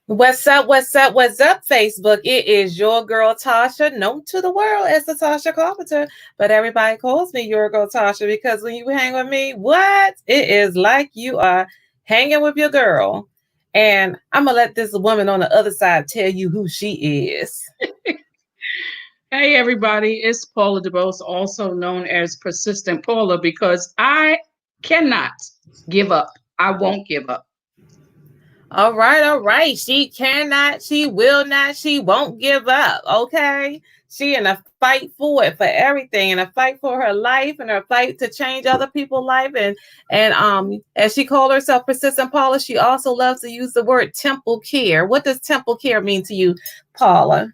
What's up? What's up? What's up, Facebook? It is your girl Tasha, known to the world as the Tasha Carpenter, but everybody calls me your girl Tasha because when you hang with me, what? It is like you are hanging with your girl. And I'm gonna let this woman on the other side tell you who she is. Hey everybody, it's Paula Dubose, also known as Persistent Paula, because I cannot give up. I won't give up. All right, all right. She cannot, she will not, she won't give up. Okay. She in a fight for it, for everything, in a fight for her life and her fight to change other people's life. And as she called herself Persistent Paula, she also loves to use the word temple care. What does temple care mean to you, Paula?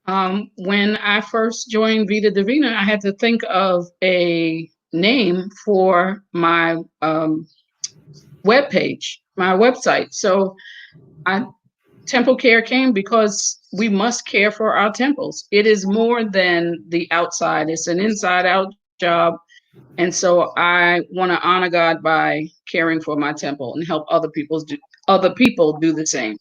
When I first joined Vita Divina, I had to think of a name for my webpage, my website. So I temple care came because we must care for our temples. It is more than the outside, it's an inside out job. And so I want to honor God by caring for my temple and help other people do the same.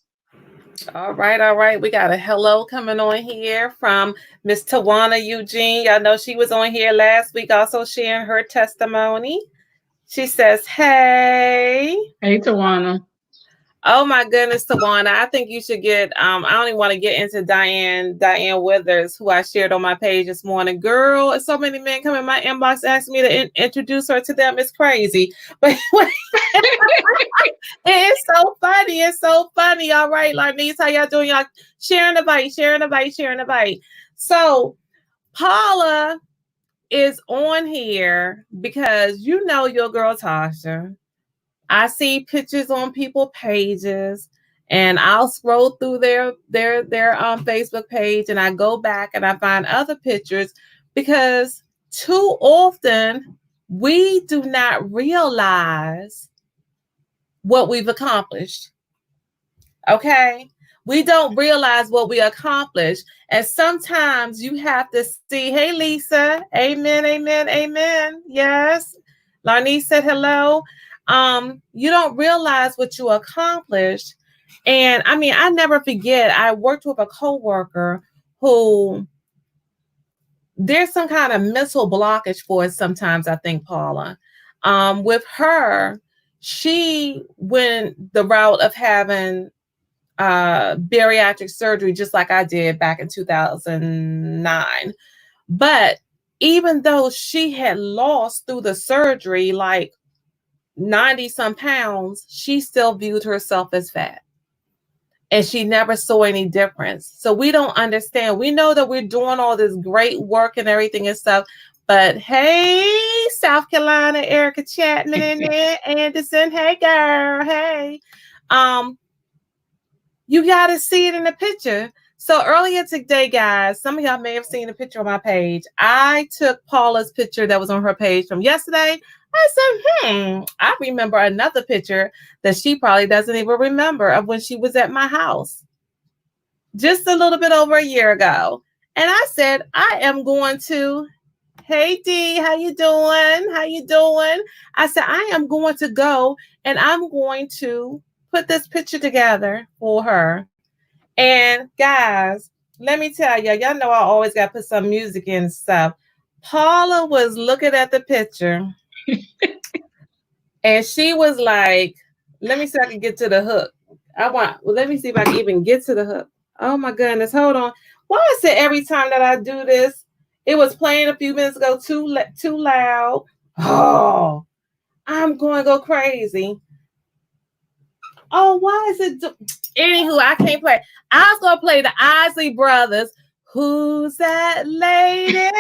All right, all right. We got a hello coming on here from Miss Tawana Eugene. Y'all know she was on here last week also sharing her testimony. She says, "Hey." Hey, Tawana. Oh my goodness, Tawana. I think you should get I don't even want to get into Diane Withers, who I shared on my page this morning. Girl, so many men come in my inbox asking me to introduce her to them. It's crazy. But it's so funny. It's so funny. All right, Larnice, how y'all doing? Y'all sharing the bite, sharing the bite, sharing the bite. So Paula is on here because you know your girl Tasha. I see pictures on people pages and I'll scroll through their Facebook page and I go back and I find other pictures because too often we do not realize what we've accomplished. Okay? We don't realize what we accomplished. And sometimes you have to see, hey Lisa, amen, amen, amen. Yes. Larnice said hello. You don't realize what you accomplished. And I mean, I never forget, I worked with a coworker who there's some kind of mental blockage for us sometimes, I think, Paula. With her, she went the route of having bariatric surgery just like I did back in 2009. But even though she had lost through the surgery like 90 some pounds, she still viewed herself as fat. And she never saw any difference. So we don't understand. We know that we're doing all this great work and everything and stuff. But hey, South Carolina, Erica Chapman in there, Anderson, hey girl, hey. Um, you got to see it in the picture. So earlier today, guys, some of y'all may have seen a picture on my page. I took Paula's picture that was on her page from yesterday. I said, I remember another picture that she probably doesn't even remember of when she was at my house just a little bit over a year ago. And I said, I am going to, hey D, how you doing? How you doing? I said, I am going to go and I'm going to put this picture together for her. And guys, let me tell y'all know I always got to put some music in stuff. Paula was looking at the picture and she was like, let me see if I can get to the hook. Let me see if I can even get to the hook. Oh my goodness, hold on. Why is it every time that I do this, it was playing a few minutes ago too loud? Oh, I'm going to go crazy. Oh, why is it? Anywho, I can't play. I was gonna play the Isley Brothers. Who's that lady?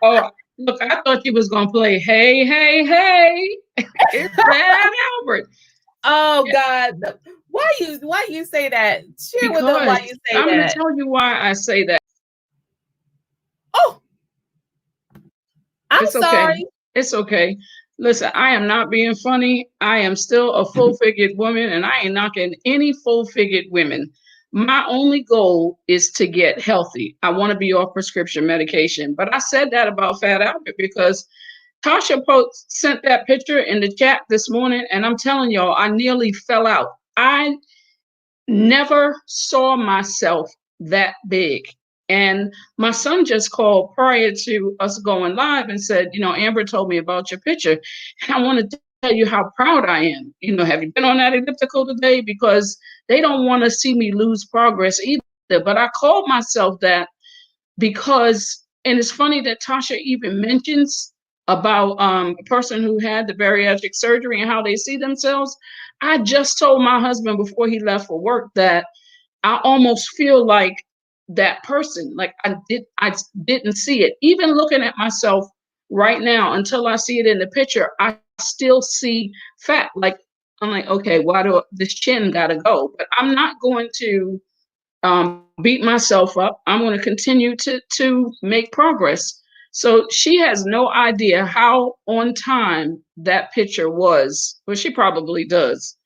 Oh, look, I thought you was gonna play Hey, Hey, Hey. It's Bad Albert. Oh God. Why you say that? Share with them why Because you say I'm gonna that. tell you why I say that. Oh, I'm It's okay. sorry. It's okay. Listen, I am not being funny. I am still a full-figured woman, and I ain't knocking any full-figured women. My only goal is to get healthy. I want to be off prescription medication. But I said that about Fat Albert because Tasha sent that picture in the chat this morning, and I'm telling y'all, I nearly fell out. I never saw myself that big. And my son just called prior to us going live and said, Amber told me about your picture. And I want to tell you how proud I am. Have you been on that elliptical today? Because they don't want to see me lose progress either. But I called myself that because, and it's funny that Tasha even mentions about a person who had the bariatric surgery and how they see themselves. I just told my husband before he left for work that I almost feel like that person. Like I didn't see it. Even looking at myself right now, until I see it in the picture, I still see fat. Like I'm like, okay, why do this chin gotta go? But I'm not going to beat myself up. I'm going to continue to make progress. So she has no idea how on time that picture was. Well, she probably does,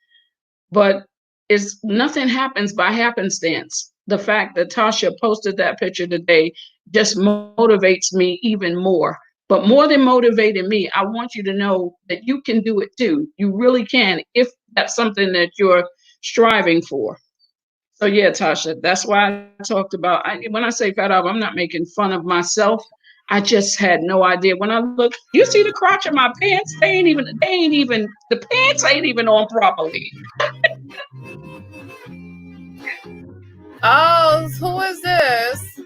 but it's nothing happens by happenstance. The fact that Tasha posted that picture today just motivates me even more. But more than motivating me, I want you to know that you can do it too. You really can, if that's something that you're striving for. So yeah, Tasha, that's why I talked about. When I say fat up, I'm not making fun of myself. I just had no idea. When I look, you see the crotch of my pants? The pants ain't even on properly. Oh, who is this?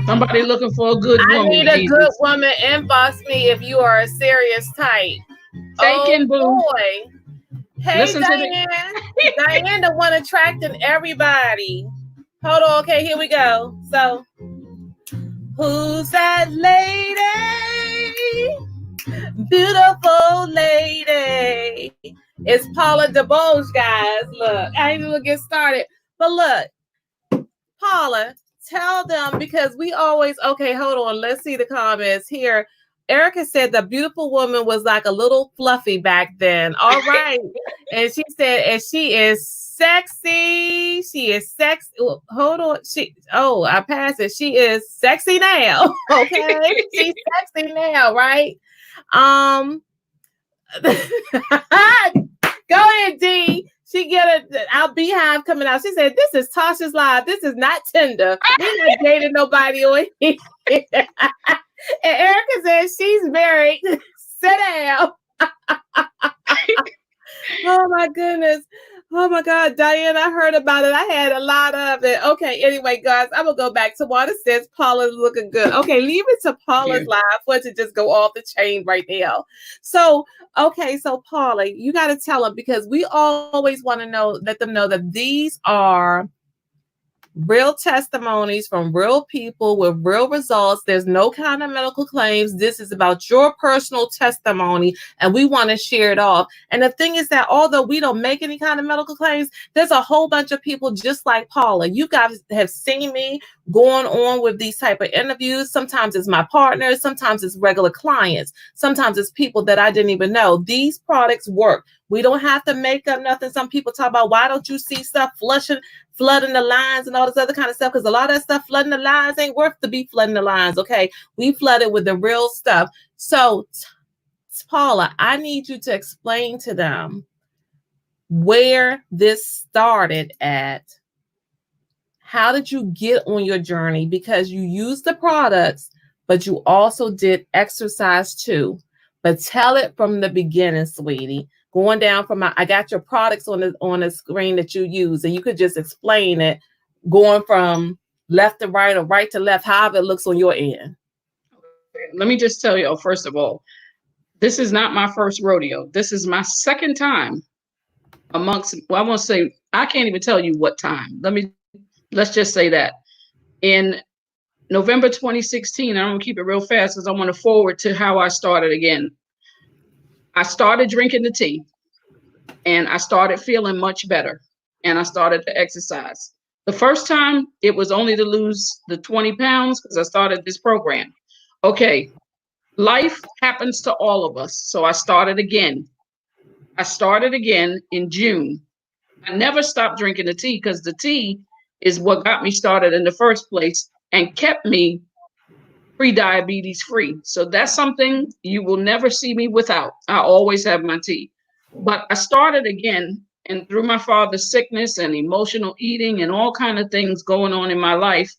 Somebody looking for a good I woman, need a good Jesus. woman. Inbox me if you are a serious type. Oh Taken, boo. boy. Hey Listen to the. Diane. Diane, the one attracting everybody. Hold on. Okay, here we go. So, who's that lady? Beautiful lady. It's Paula Dubose, guys. Look, I ain't even get started. But look, Paula, tell them, because we always, okay, hold on. Let's see the comments here. Erica said the beautiful woman was like a little fluffy back then. All right. And she said, and she is sexy. She is sexy. Hold on. I passed it. She is sexy now. Okay. She's sexy now, right? Go ahead, D. She get our beehive coming out. She said, "This is Tasha's live. This is not Tinder. We're not dating nobody on here." And Erica said she's married. Sit down. Oh my goodness. Oh my God, Diane, I heard about it. I had a lot of it. Okay, anyway, guys, I'm gonna go back to what it says. Paula's looking good. Okay, leave it to Paula's live for it to just go off the chain right now. So, okay, so Paula, you got to tell them, because we always want to know, let them know that these are real testimonies from real people with real results. There's no kind of medical claims. This is about your personal testimony, and we want to share it off. And the thing is that although we don't make any kind of medical claims, there's a whole bunch of people just like Paula. You guys have seen me going on with these type of interviews. Sometimes it's my partners, sometimes it's regular clients, sometimes it's people that I didn't even know. These products work. We don't have to make up nothing. Some people talk about, why don't you see stuff flooding the lines and all this other kind of stuff? Because a lot of that stuff flooding the lines ain't worth to be flooding the lines. Okay, we flooded with the real stuff. So, Paula, I need you to explain to them where this started at. How did you get on your journey? Because you used the products, but you also did exercise too. But tell it from the beginning, sweetie. Going down from I got your products on the screen that you use, and you could just explain it going from left to right or right to left, however it looks on your end. Let me just tell you, first of all, this is not my first rodeo. This is my second time amongst, well, I won't say, I can't even tell you what time. Let's just say that. In November 2016, I'm going to keep it real fast because I want to forward to how I started again. I started drinking the tea, and I started feeling much better, and I started to exercise. The first time, it was only to lose the 20 pounds because I started this program. Okay, life happens to all of us. So I started again. In June. I never stopped drinking the tea because the tea is what got me started in the first place and kept me pre-diabetes free. So that's something you will never see me without. I always have my tea. But I started again, and through my father's sickness and emotional eating and all kind of things going on in my life,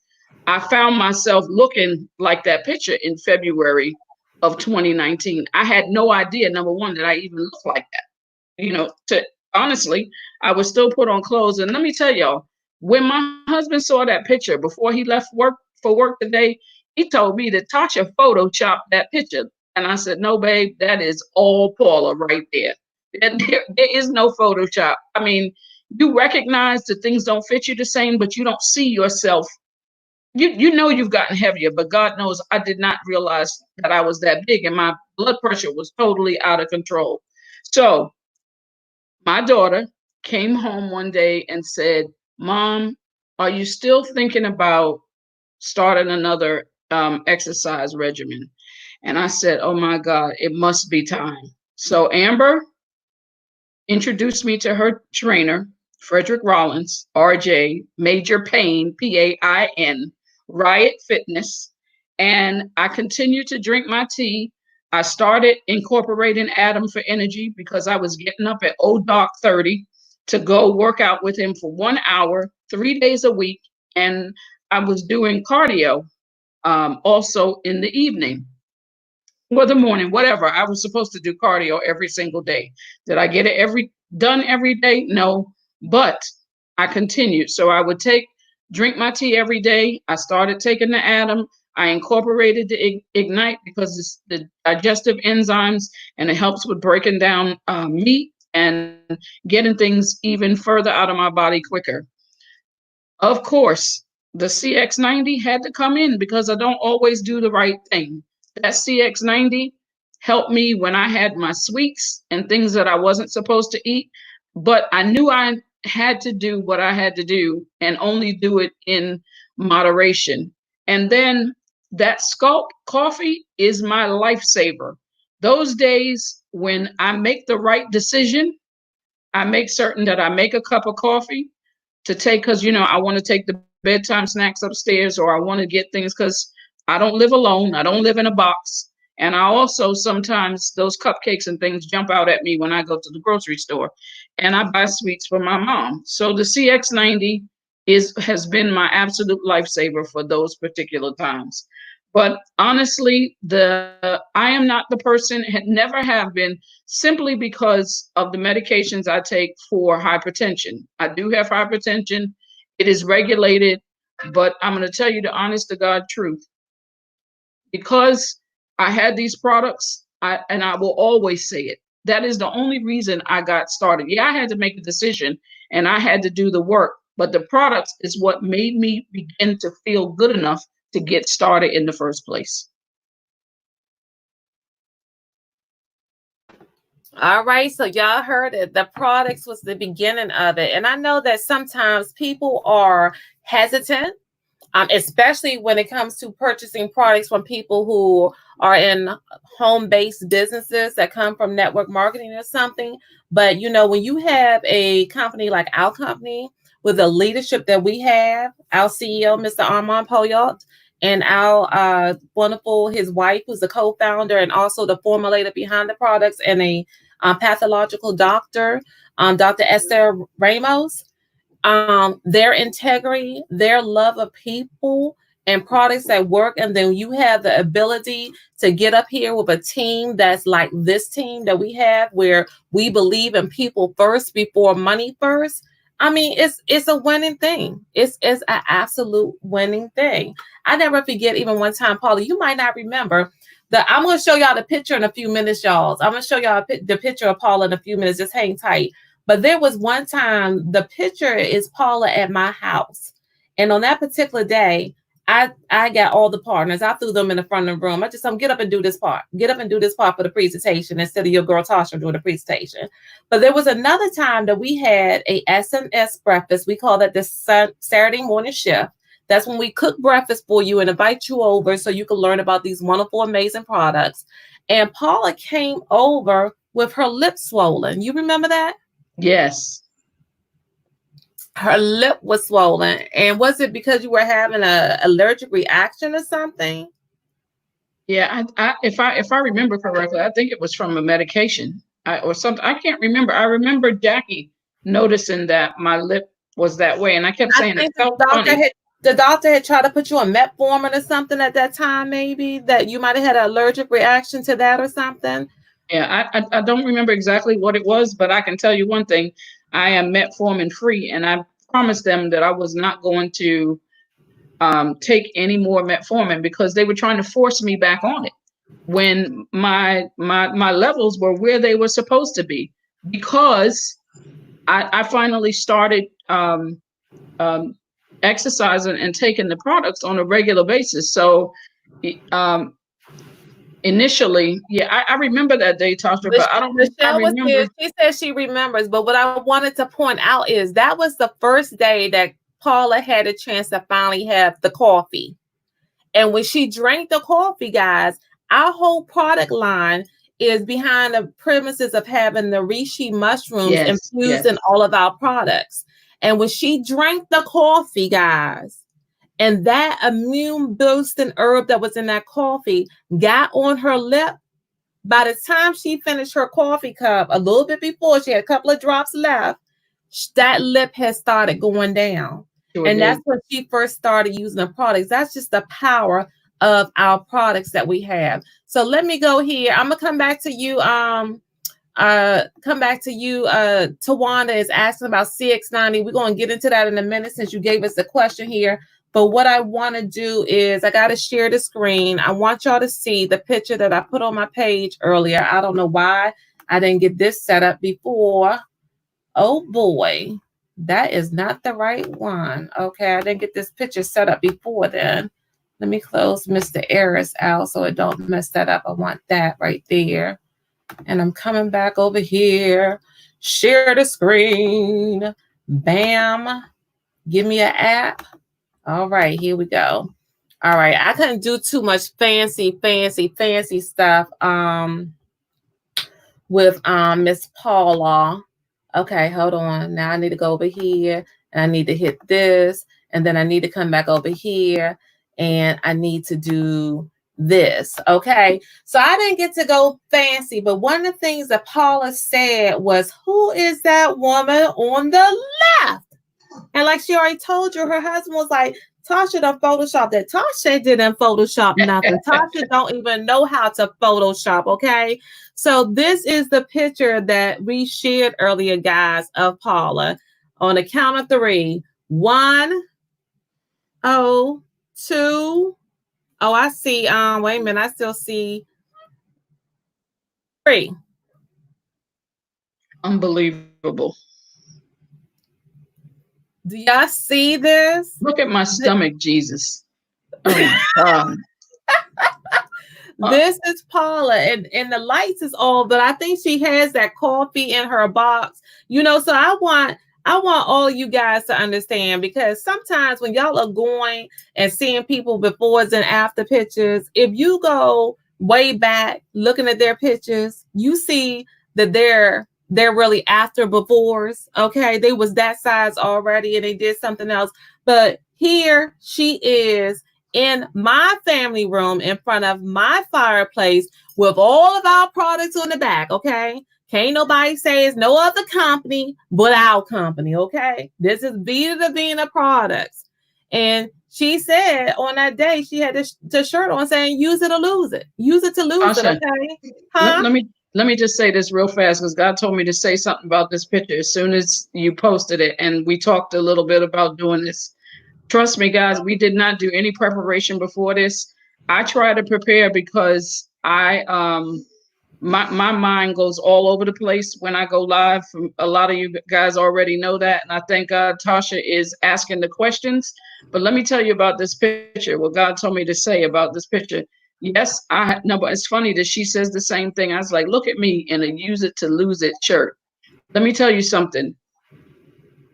I found myself looking like that picture in February of 2019. I had no idea, number one, that I even looked like that. To honestly, I would still put on clothes. And let me tell y'all, when my husband saw that picture before he left work for work today, he told me that Tasha photoshopped that picture. And I said, no, babe, that is all Paula right there. There is no Photoshop. I mean, you recognize that things don't fit you the same, but you don't see yourself. You know you've gotten heavier, but God knows I did not realize that I was that big and my blood pressure was totally out of control. So my daughter came home one day and said, Mom, are you still thinking about starting another exercise regimen? And I said, oh my God, it must be time. So Amber introduced me to her trainer, Frederick Rollins, RJ, Major Pain, PAIN, Riot Fitness. And I continued to drink my tea. I started incorporating Adam for energy because I was getting up at dark 30 to go work out with him for 1 hour, 3 days a week. And I was doing cardio also in the evening or the morning, whatever. I was supposed to do cardio every single day. Did I get it done every day? No, but I continued. So I would drink my tea every day. I started taking the Atom. I incorporated the Ignite because it's the digestive enzymes and it helps with breaking down meat and getting things even further out of my body quicker. Of course, the CX90 had to come in because I don't always do the right thing. That CX90 helped me when I had my sweets and things that I wasn't supposed to eat, but I knew I had to do what I had to do and only do it in moderation. And then that Sculpt coffee is my lifesaver. Those days when I make the right decision, I make certain that I make a cup of coffee to take because I want to take the bedtime snacks upstairs or I want to get things because I don't live alone. I don't live in a box. And I also sometimes those cupcakes and things jump out at me when I go to the grocery store and I buy sweets for my mom. So the CX90 has been my absolute lifesaver for those particular times. But honestly, I am not the person, had never have been, simply because of the medications I take for hypertension. I do have hypertension. It is regulated, but I'm going to tell you the honest to God truth. Because I had these products, and I will always say it, that is the only reason I got started. Yeah, I had to make a decision and I had to do the work, but the products is what made me begin to feel good enough to get started in the first place. All right, so y'all heard it. The products was the beginning of it. And I know that sometimes people are hesitant, especially when it comes to purchasing products from people who are in home-based businesses that come from network marketing or something. But when you have a company like our company with the leadership that we have, our CEO, Mr. Armand Poyot, and our wonderful his wife, who's the co-founder and also the formulator behind the products, and a pathological doctor, Dr. Esther Ramos. Their integrity, their love of people and products that work, and then you have the ability to get up here with a team that's like this team that we have, where we believe in people first before money first. I mean, it's a winning thing. It's an absolute winning thing. I never forget, even one time, Paula, you might not remember. I'm going to show y'all the picture in a few minutes, y'all. I'm going to show y'all the picture of Paula in a few minutes. Just hang tight. But there was one time, the picture is Paula at my house. And on that particular day, I got all the partners. I threw them in the front of the room. I just get up and do this part. Get up and do this part for the presentation instead of your girl Tasha doing the presentation. But there was another time that we had a SMS breakfast. We call that the Saturday morning shift. That's when we cook breakfast for you and invite you over so you can learn about these wonderful, amazing products. And Paula came over with her lips swollen. You remember that? Yes. Her lip was swollen. And was it because you were having an allergic reaction or something? Yeah, if I remember correctly, I think it was from a medication or something. I can't remember. I remember Jackie noticing that my lip was that way, and I kept I saying it think felt funny. the doctor had tried to put you on metformin or something at that time, maybe that you might have had an allergic reaction to that or something. Yeah, I don't remember exactly what it was, but I can tell you one thing: I am metformin free, and I promised them that I was not going to take any more metformin because they were trying to force me back on it when my levels were where they were supposed to be because I finally started um, exercising and taking the products on a regular basis. So um, initially, yeah, I remember that day, Tasha, but I don't think I Michelle was here. remember. She said she remembers, but what I wanted to point out is that was the first day that Paula had a chance to finally have the coffee. And when she drank the coffee, guys, our whole product line is behind the premises of having the reishi mushrooms Yes, infused in yes. all of our products. And when she drank the coffee, guys, and that immune boosting herb that was in that coffee got on her lip, by the time she finished her coffee cup, a little bit before, she had a couple of drops left, that lip had started going down. Sure And that's did. when she first started using the products. That's just the power of our products that we have. So let me go here. I'm gonna come back to you. Come back to you. Tawanda is asking about CX90. We're gonna get into that in a minute since you gave us the question here. But what I want to do is I got to share the screen. I want y'all to see the picture that I put on my page earlier. I don't know why I didn't get this set up before. Oh boy, that is not the right one. Okay, I didn't get this picture set up before then. Let me close Mr. Eris out so it don't mess that up. I want that right there. And I'm coming back over here. Share the screen. Bam. Give me an app. All right, here we go. All right, I couldn't do too much fancy stuff with Miss Paula. Okay, hold on. Now I need to go over here and I need to hit this and then I need to come back over here and I need to do this. Okay. So I didn't get to go fancy, but one of the things that Paula said was, "Who is that woman on the left?" And like she already told you, her husband was like, "Tasha done Photoshop that." Tasha didn't Photoshop nothing. Tasha don't even know how to Photoshop, okay? So this is the picture that we shared earlier, guys, of Paula. On the count of three. One, oh, two. Oh, I see. Wait a minute, I still see three. Unbelievable. Do y'all see this? Look at my stomach, Jesus. Oh my God. Uh, This is Paula, and the lights is all, but I think she has that coffee in her box. So I want all you guys to understand because sometimes when y'all are going and seeing people befores and after pictures, if you go way back looking at their pictures, you see that they're really after befores. Okay, they was that size already and they did something else. But here she is in my family room in front of my fireplace with all of our products on the back. Okay. Can't nobody say it's no other company but our company. Okay. This is Vita Davina products. And she said on that day she had the shirt on saying use it or lose it. Use it to lose it. Tasha, Okay. let, Huh? let me let me just say this real fast because God told me to say something about this picture as soon as you posted it, and we talked a little bit about doing this. Trust me, guys, we did not do any preparation before this. I try to prepare because my mind goes all over the place when I go live. A lot of you guys already know that, and I thank God Tasha is asking the questions. But let me tell you about this picture. What God told me to say about this picture. Yes, I no, but it's funny that she says the same thing. I was like, look at me in a use it to lose it shirt. Let me tell you something.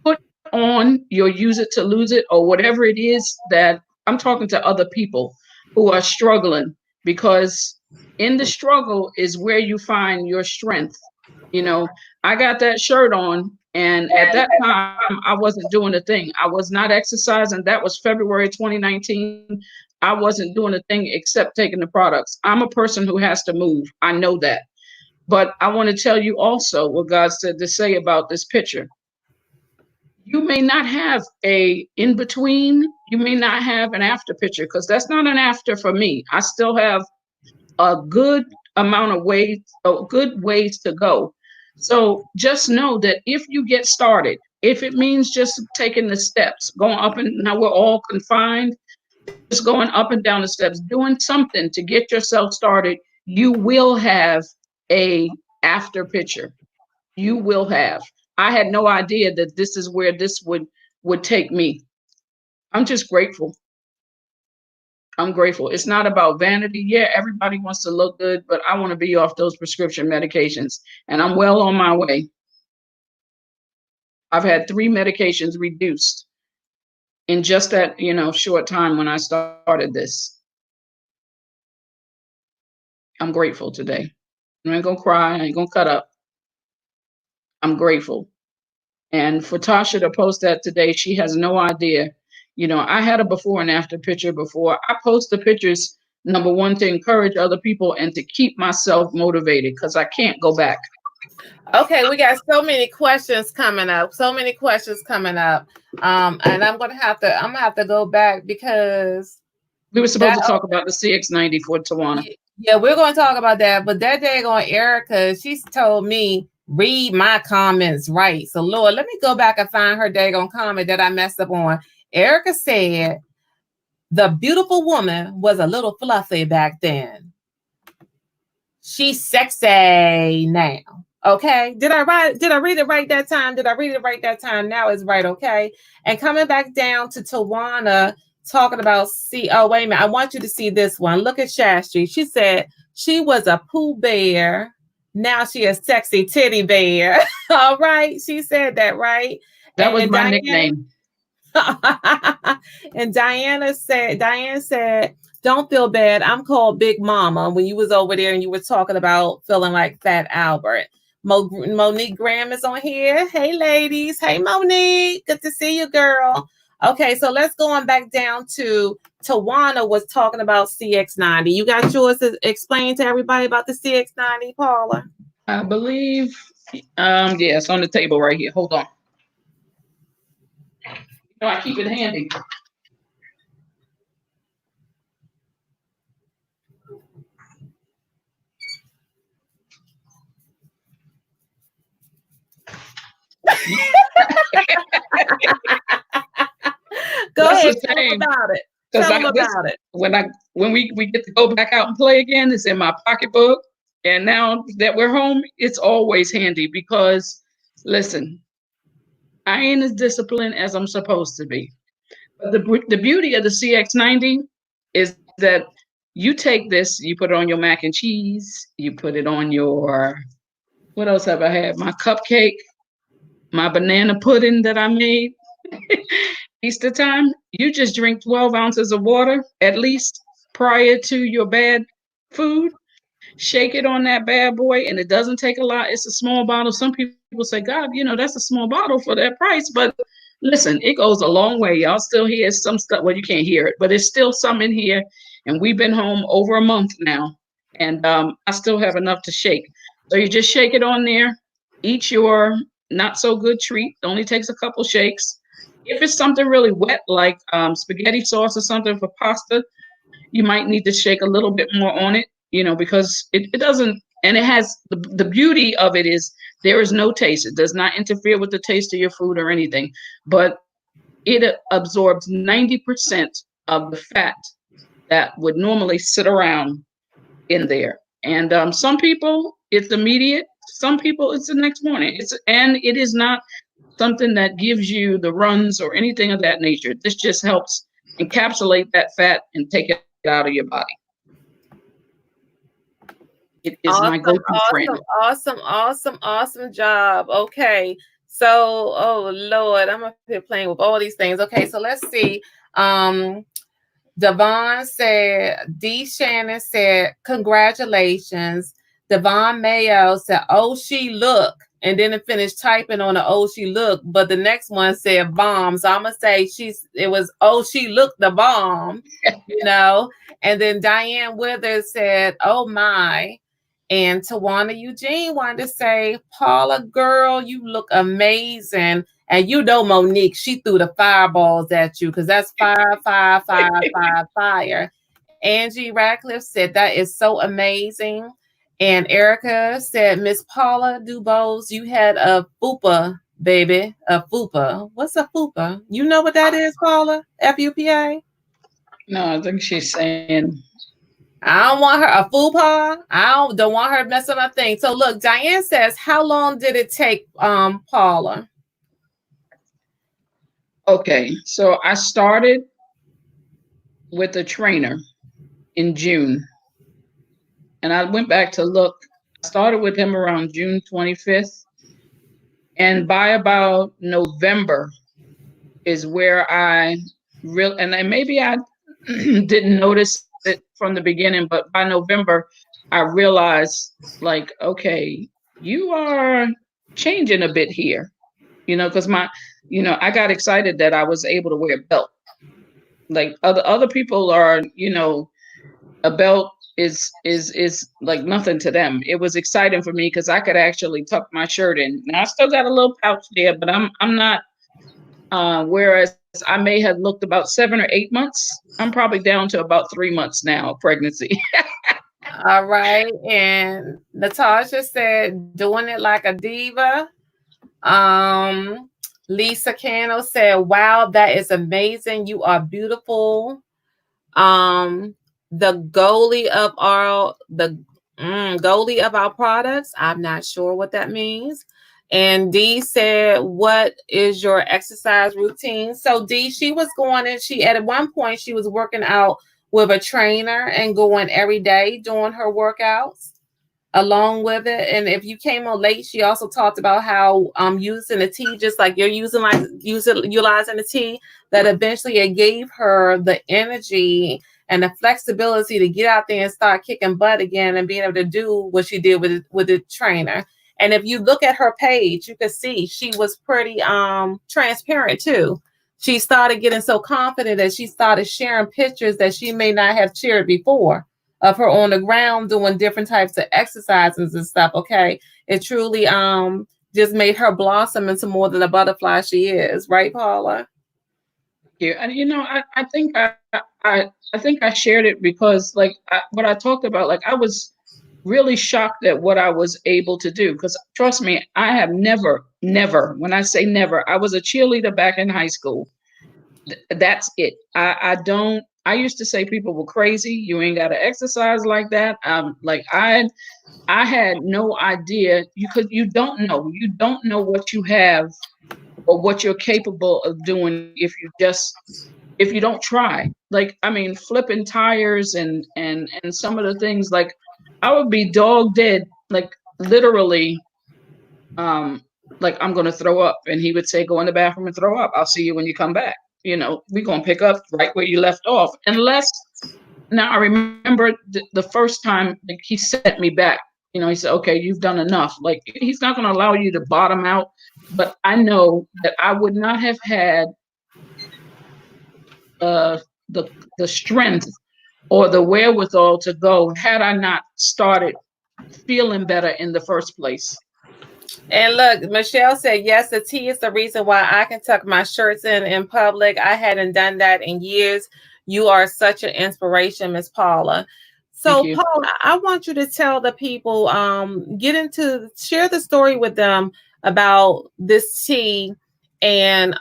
Put on your use it to lose it or whatever it is that I'm talking to other people who are struggling because in the struggle is where you find your strength. You know, I got that shirt on, and at that time, I wasn't doing a thing. I was not exercising. That was February 2019. I wasn't doing a thing except taking the products. I'm a person who has to move. I know that. But I want to tell you also what God said to say about this picture. You may not have a in between, you may not have an after picture, because that's not an after for me. I still have a good amount of ways, good ways to go. So just know that if you get started, if it means just taking the steps, going up, and now we're all confined, just going up and down the steps, doing something to get yourself started, you will have a after picture. You will have. I had no idea that this is where this would take me. I'm just grateful. I'm grateful. It's not about vanity. Yeah, everybody wants to look good, but I want to be off those prescription medications, and I'm well on my way. I've had 3 medications reduced in just that, short time when I started this. I'm grateful today. I ain't gonna cry. I ain't gonna cut up. I'm grateful. And for Tasha to post that today, she has no idea. I had a before and after picture before. I post the pictures, number one, to encourage other people and to keep myself motivated, because I can't go back. Okay, we got so many questions coming up. And I'm gonna have to go back because we were supposed to talk about the CX90 for Tawana. Yeah, we're gonna talk about that. But that day on Erica, she's told me read my comments right. So Lord, let me go back and find her daggone comment that I messed up on. Erica said the beautiful woman was a little fluffy back then. She's sexy now. Okay. Did I read it right that time? Now it's right. Okay. And coming back down to Tawana talking about oh, wait a minute. I want you to see this one. Look at Shastri. She said she was a Pooh Bear. Now she a sexy titty bear. All right. She said that, right? That was my nickname. And Diane said, don't feel bad. I'm called Big Mama when you was over there and you were talking about feeling like Fat Albert. Monique Graham is on here. Hey, ladies. Hey, Monique. Good to see you, girl. Okay, so let's go on back down to Tawana was talking about CX90. You got yours to explain to everybody about the CX90, Paula? I believe, yeah, it's on the table right here. Hold on. I keep it handy. Go ahead, tell them about it. Tell them about it. When we get to go back out and play again, it's in my pocketbook. And now that we're home, it's always handy because, listen, I ain't as disciplined as I'm supposed to be. But the beauty of the CX90 is that you take this, you put it on your mac and cheese, you put it on your, what else have I had? My cupcake, my banana pudding that I made. Easter time, you just drink 12 ounces of water at least prior to your bad food. Shake it on that bad boy, and it doesn't take a lot. It's a small bottle. Some people say, God, that's a small bottle for that price. But listen, it goes a long way. Y'all still hear some stuff. Well, you can't hear it, but it's still some in here. And we've been home over a month now, and I still have enough to shake. So you just shake it on there. Eat your not so good treat. It only takes a couple shakes. If it's something really wet, like spaghetti sauce or something for pasta, you might need to shake a little bit more on it, because it doesn't, and it has, the beauty of it is there is no taste. It does not interfere with the taste of your food or anything, but it absorbs 90% of the fat that would normally sit around in there. And some people, it's immediate. Some people, it's the next morning. And it is not something that gives you the runs or anything of that nature. This just helps encapsulate that fat and take it out of your body. It is my go-to friend. Awesome job. Okay. So, oh Lord, I'm up here playing with all these things. Okay, so let's see. Devon said, D. Shannon said, congratulations. Devon Mayo said, oh, she look. and then it finished typing on the "oh she looked," but the next one said bomb. So I'm gonna say it was "oh she looked the bomb," you know. And then Diane Withers said, "oh my." And Tawana Eugene wanted to say, "Paula, girl, you look amazing." And you know, Monique, she threw the fireballs at you because that's fire, fire, fire, fire, fire. Angie Radcliffe said, "that is so amazing." And Erica said, "Miss Paula Dubose, you had a fupa, baby. A fupa. What's a fupa? You know what that is, Paula? FUPA? No, I think she's saying, I don't want her a fupa. I don't want her to mess up my thing." So look, Diane says, "how long did it take, Paula?" okay, so I started with a trainer in June, and I went back to look. I started with him around June 25th, and by about November is where I real and then maybe I didn't notice it from the beginning, but by November I realized, like, okay, you are changing a bit here, because I got excited that I was able to wear a belt. Like other people are, a belt is like nothing to them. It was exciting for me because I could actually tuck my shirt in. Now I still got a little pouch there, but I'm not. Whereas I may have looked about 7 or 8 months, I'm probably down to about 3 months now of pregnancy. All right. And Natasha said, "doing it like a diva." Um, Lisa Cano said, "wow, that is amazing. You are beautiful." Um, the goalie of our products. I'm not sure what that means. And Dee said, "what is your exercise routine?" So Dee, she was going and she at one point she was working out with a trainer and going every day doing her workouts along with it. And if you came on late, she also talked about how using the tea, just like you're utilizing the tea, that eventually it gave her the energy and the flexibility to get out there and start kicking butt again and being able to do what she did with the trainer. And if you look at her page, you can see she was pretty transparent too. She started getting so confident that she started sharing pictures that she may not have shared before of her on the ground doing different types of exercises and stuff. Okay. It truly just made her blossom into more than a butterfly she is, right, Paula? Yeah, and I think I think I shared it because, like, what I talked about, like, I was really shocked at what I was able to do. Because trust me, I have never, when I say never, I was a cheerleader back in high school. That's it. I don't. I used to say people were crazy. You ain't got to exercise like that. Like I had no idea. You don't know what you have or what you're capable of doing if you don't try. Like, I mean, flipping tires and some of the things, like, I would be dog dead, like, literally, um like, I'm going to throw up, and he would say, go in the bathroom and throw up. I'll see you when you come back. We're going to pick up right where you left off. Unless, now I remember the first time, like, he set me back. He said, okay, you've done enough. Like, he's not going to allow you to bottom out. But I know that I would not have had uh, the strength or the wherewithal to go had I not started feeling better in the first place. And look, Michelle said, "yes, the tea is the reason why I can tuck my shirts in public. I hadn't done that in years. You are such an inspiration, Miss Paula." Thank So, you. Paula, I want you to tell the people, share the story with them about this tea and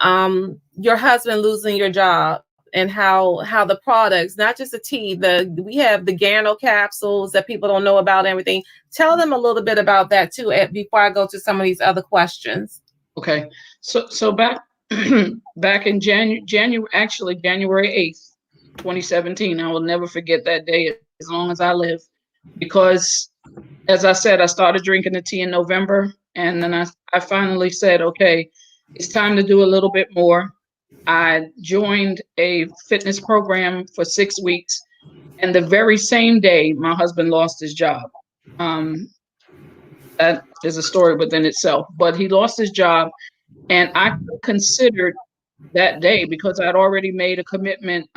your husband losing your job and how the products, not just the tea, we have the Gano capsules that people don't know about and everything. Tell them a little bit about that too before I go to some of these other questions. Okay. So back back in January, actually January 8th, 2017, I will never forget that day as long as I live, because, as I said, I started drinking the tea in November, and then I finally said, okay, it's time to do a little bit more. I joined a fitness program for 6 weeks, and the very same day, my husband lost his job. Um, That is a story within itself. But he lost his job, and I considered that day, because I'd already made a commitment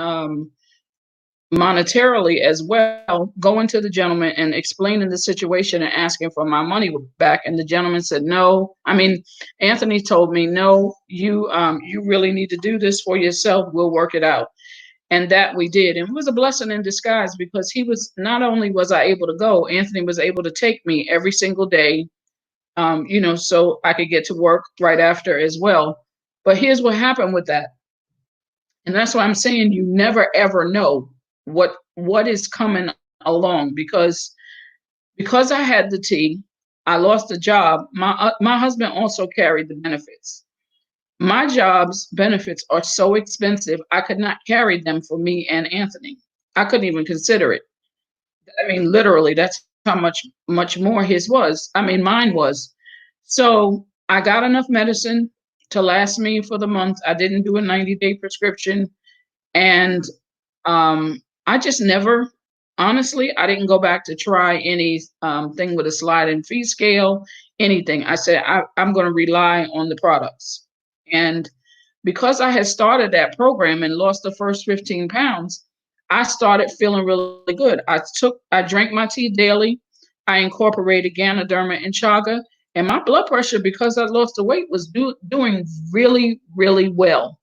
monetarily as well, going to the gentleman and explaining the situation and asking for my money back. And the gentleman said, no. I mean, Anthony told me, no, you really need to do this for yourself. We'll work it out. And that we did. And it was a blessing in disguise, because he was, not only was I able to go, Anthony was able to take me every single day, so I could get to work right after as well. But here's what happened with that. And that's why I'm saying you never ever know what is coming along, because I had the tea, I lost the job. My husband also carried the benefits. My job's benefits are so expensive, I could not carry them for me and Anthony. I couldn't even consider it. I mean, literally, that's how much more his was. I mean, mine was. So I got enough medicine to last me for the month. I didn't do a 90-day prescription. And I just never, honestly, I didn't go back to try any thing with a sliding fee scale, anything. I said, I'm going to rely on the products. And because I had started that program and lost the first 15 pounds, I started feeling really good. I drank my tea daily. I incorporated Ganoderma and chaga, and my blood pressure, because I lost the weight, was doing really, really well.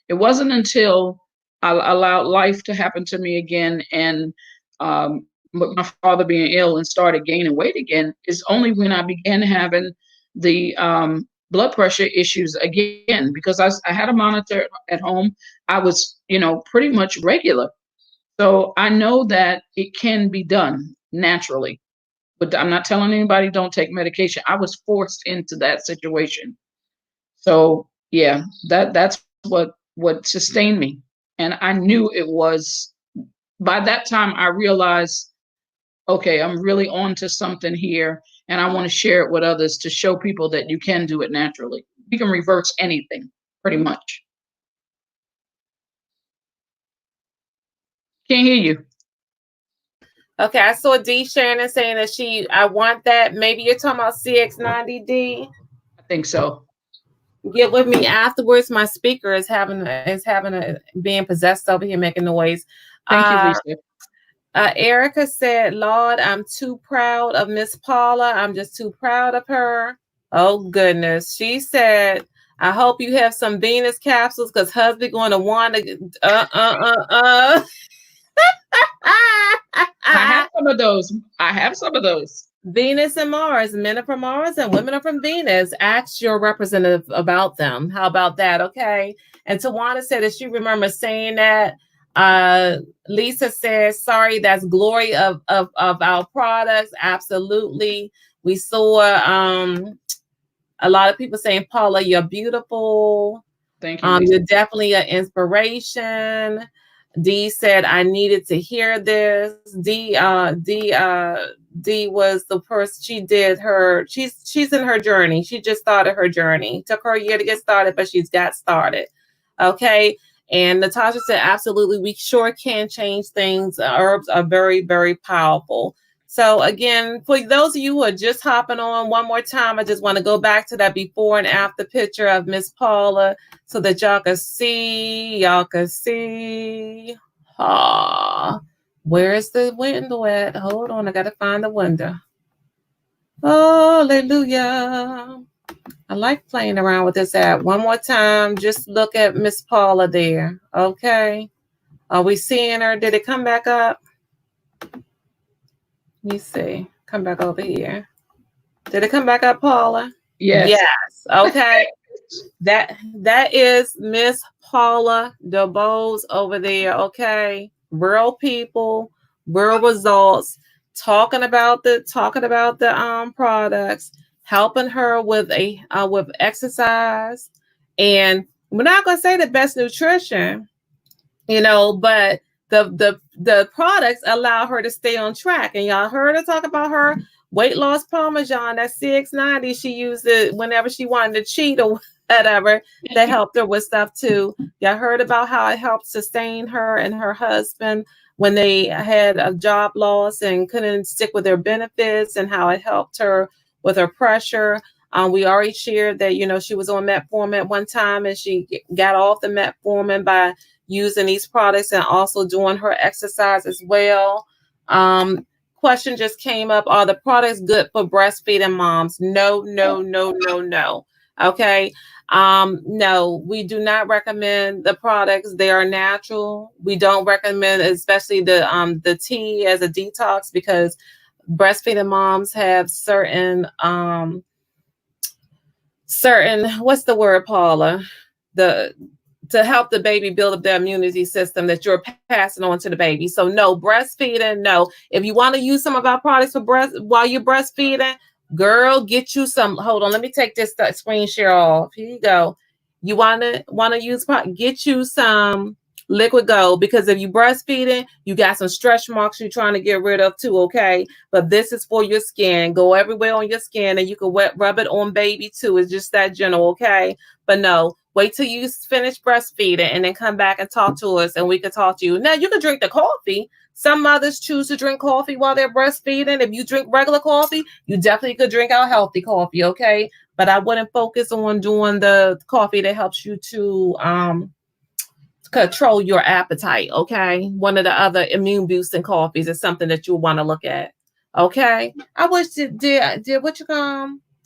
It wasn't until I allowed life to happen to me again, and with my father being ill and started gaining weight again, is only when I began having the blood pressure issues again, because I had a monitor at home. I was, pretty much regular. So I know that it can be done naturally, but I'm not telling anybody don't take medication. I was forced into that situation. So yeah, that's what sustained me. And I knew it was, by that time I realized, okay, I'm really on to something here, and I want to share it with others to show people that you can do it naturally. You can reverse anything, pretty much. Can't hear you. Okay, I saw D Shannon saying that I want that. Maybe you're talking about CX90D. I think so. Get with me afterwards. My speaker is being possessed over here, making noise. Thank you, Uh, Lisa. Erica said, Lord, I'm too proud of Miss Paula. I'm just too proud of her. Oh, goodness. She said, I hope you have some Venus capsules, because husband going to want to, I have some of those. I have some of those. Venus and Mars. Men are from Mars and women are from Venus. Ask your representative about them. How about that? Okay. And Tawana said that she remembers saying that. Lisa says, sorry, that's glory of our products. Absolutely. We saw a lot of people saying, Paula, you're beautiful. Thank you, Lisa. You're definitely an inspiration. D said, I needed to hear this. D was the person. She's in her journey. She just started her journey. Took her a year to get started, but she's got started. Okay. And Natasha said, absolutely, we sure can change things. Herbs are very, very powerful. So again, for those of you who are just hopping on, one more time, I just want to go back to that before and after picture of Miss Paula so that y'all can see. Where's the window at? Hold on, I got to find the window. Hallelujah. I like playing around with this app. One more time, just look at Miss Paula there. Okay. Are we seeing her? Did it come back up? Let me see. Come back over here. Did it come back up, Paula? Yes. Okay. that is Miss Paula Dubose over there. Okay. Real people, real results, talking about the products, helping her with exercise. And we're not gonna say the best nutrition, but the products allow her to stay on track. And y'all heard her talk about her weight loss Parmesan, that CX90. She used it whenever she wanted to cheat or whatever. That helped her with stuff too. Y'all heard about how it helped sustain her and her husband when they had a job loss and couldn't stick with their benefits, and how it helped her with her pressure. We already shared that, she was on metformin at one time and she got off the metformin by using these products and also doing her exercise as well. Question just came up. Are the products good for breastfeeding moms? No, no, no, no, no. Okay. No, we do not recommend the products. They are natural. We don't recommend, especially the tea as a detox, because breastfeeding moms have certain what's the word, Paula? The To help the baby build up their immunity system that you're passing on to the baby. So no, breastfeeding, no. If you want to use some of our products for breast while you're breastfeeding, girl, get you some. Hold on, let me take this screen share off. Here you go. You wanna use, get you some liquid gold, because if you breastfeeding, you got some stretch marks you're trying to get rid of too. Okay, but this is for your skin. Go everywhere on your skin, and you can rub it on baby too. It's just that gentle. Okay, but no, wait till you finish breastfeeding and then come back and talk to us, and we can talk to you. Now, you can drink the coffee. Some mothers choose to drink coffee while they're breastfeeding. If you drink regular coffee, you definitely could drink our healthy coffee, okay? But I wouldn't focus on doing the coffee that helps you to control your appetite, okay? One of the other immune boosting coffees is something that you'll want to look at, okay? I wish it did what you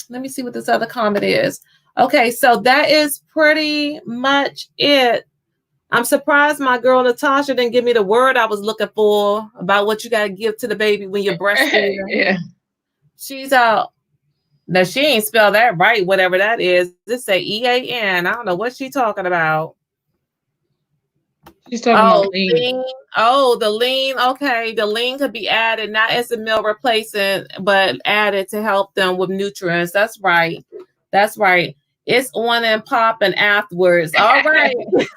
let me see what this other comment is. Okay, so that is pretty much it. I'm surprised my girl Natasha didn't give me the word I was looking for about what you got to give to the baby when you're breastfeeding. Yeah. She's out. Now, she ain't spell that right, whatever that is. This say EAN. I don't know what she's talking about. She's talking about lean. Lean. Oh, the lean. Okay, the lean could be added, not as a meal replacement, but added to help them with nutrients. That's right. That's right. It's on and popping afterwards. All right.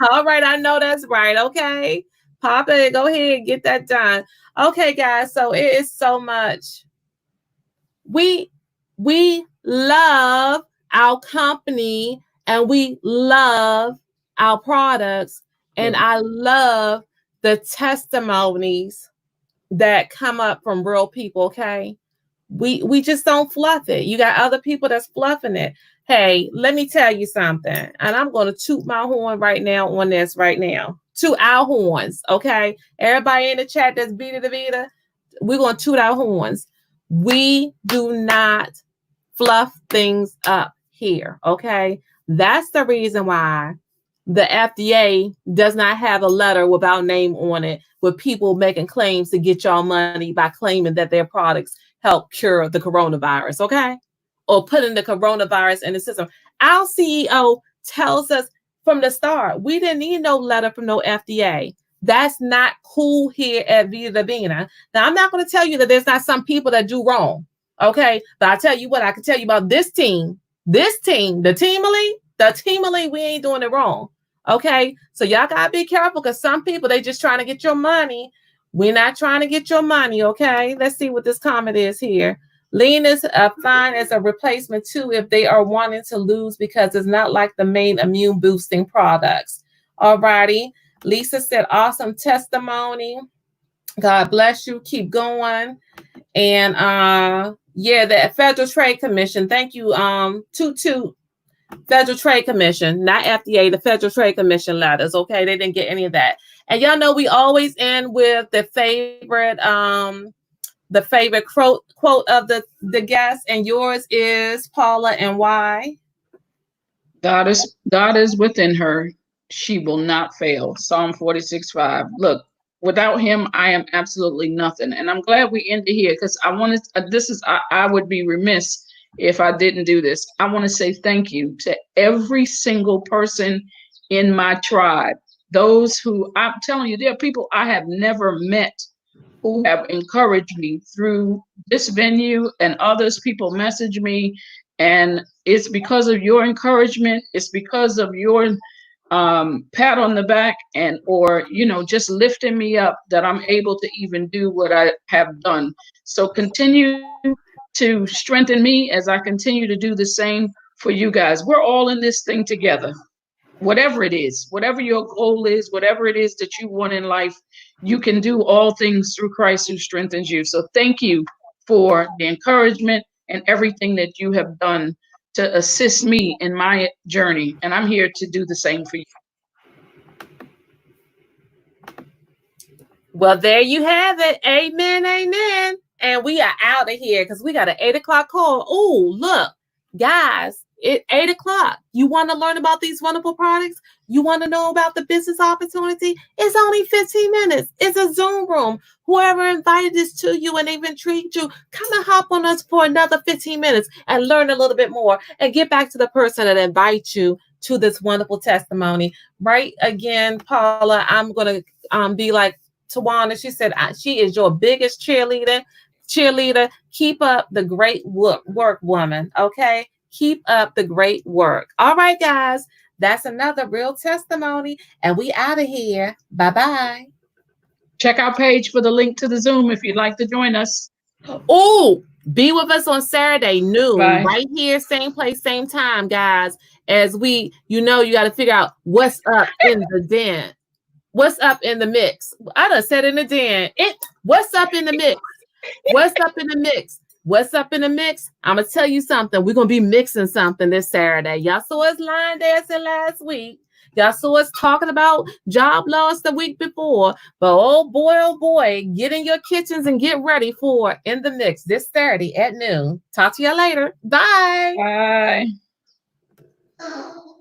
All right. I know that's right. Okay. Pop it. Go ahead. Get that done. Okay, guys. So it is so much. We love our company and we love our products. And I love the testimonies that come up from real people. Okay. We just don't fluff it. You got other people that's fluffing it. Hey, let me tell you something. And I'm going to toot my horn right now on this right now. Toot our horns, okay? Everybody in the chat that's Vita the Vita, we're going to toot our horns. We do not fluff things up here, okay? That's the reason why the FDA does not have a letter with our name on it with people making claims to get y'all money by claiming that their products help cure the coronavirus, okay? Or putting the coronavirus in the system. Our CEO tells us from the start, we didn't need no letter from no FDA. That's not cool here at Vita Vina. Now, I'm not going to tell you that there's not some people that do wrong, okay? But I tell you what, I can tell you about this team, the Team Elite, we ain't doing it wrong, okay? So y'all got to be careful because some people, they just trying to get your money. We're not trying to get your money, okay? Let's see what this comment is here. Lean is fine as a replacement too if they are wanting to lose because it's not like the main immune boosting products. All righty. Lisa said, awesome testimony. God bless you. Keep going. And yeah, the Federal Trade Commission. Thank you. Toot Federal Trade Commission, not FDA, the Federal Trade Commission letters. Okay, they didn't get any of that. And y'all know we always end with the favorite quote of the guest, and yours is, Paula, and why? God is within her. She will not fail. Psalm 46:5. Look, without him, I am absolutely nothing. And I'm glad we ended here because I wanted, I would be remiss if I didn't do this. I want to say thank you to every single person in my tribe. Those who, I'm telling you, there are people I have never met who have encouraged me through this venue, and others people message me, and it's because of your encouragement, it's because of your pat on the back, and or just lifting me up, that I'm able to even do what I have done. So continue to strengthen me as I continue to do the same for you guys. We're all in this thing together. Whatever it is, whatever your goal is, whatever it is that you want in life, you can do all things through Christ who strengthens you. So thank you for the encouragement and everything that you have done to assist me in my journey. And I'm here to do the same for you. Well, there you have it. Amen, amen. And we are out of here because we got an 8 o'clock call. Oh, look, guys, it's 8 o'clock. You want to learn about these wonderful products? You want to know about the business opportunity? It's only 15 minutes. It's a Zoom room. Whoever invited this to you and they've intrigued you, come and hop on us for another 15 minutes and learn a little bit more and get back to the person that invites you to this wonderful testimony. Right? Again, Paula, I'm going to be like Tawana. She said she is your biggest cheerleader. Keep up the great work, woman. Okay, keep up the great work. All right, guys, that's another real testimony, and we out of here. Bye. Check our page for the link to the Zoom if you'd like to join us. Oh, be with us on Saturday noon, Bye. right here, same place, same time, guys. As we, you got to figure out what's up in the den. What's up in the mix? I done said in the den. What's up in the mix? What's up in the mix? What's up in the mix? I'm going to tell you something. We're going to be mixing something this Saturday. Y'all saw us line dancing last week. Y'all saw us talking about job loss the week before. But oh boy, get in your kitchens and get ready for In the Mix this Saturday at noon. Talk to you later. Bye. Bye.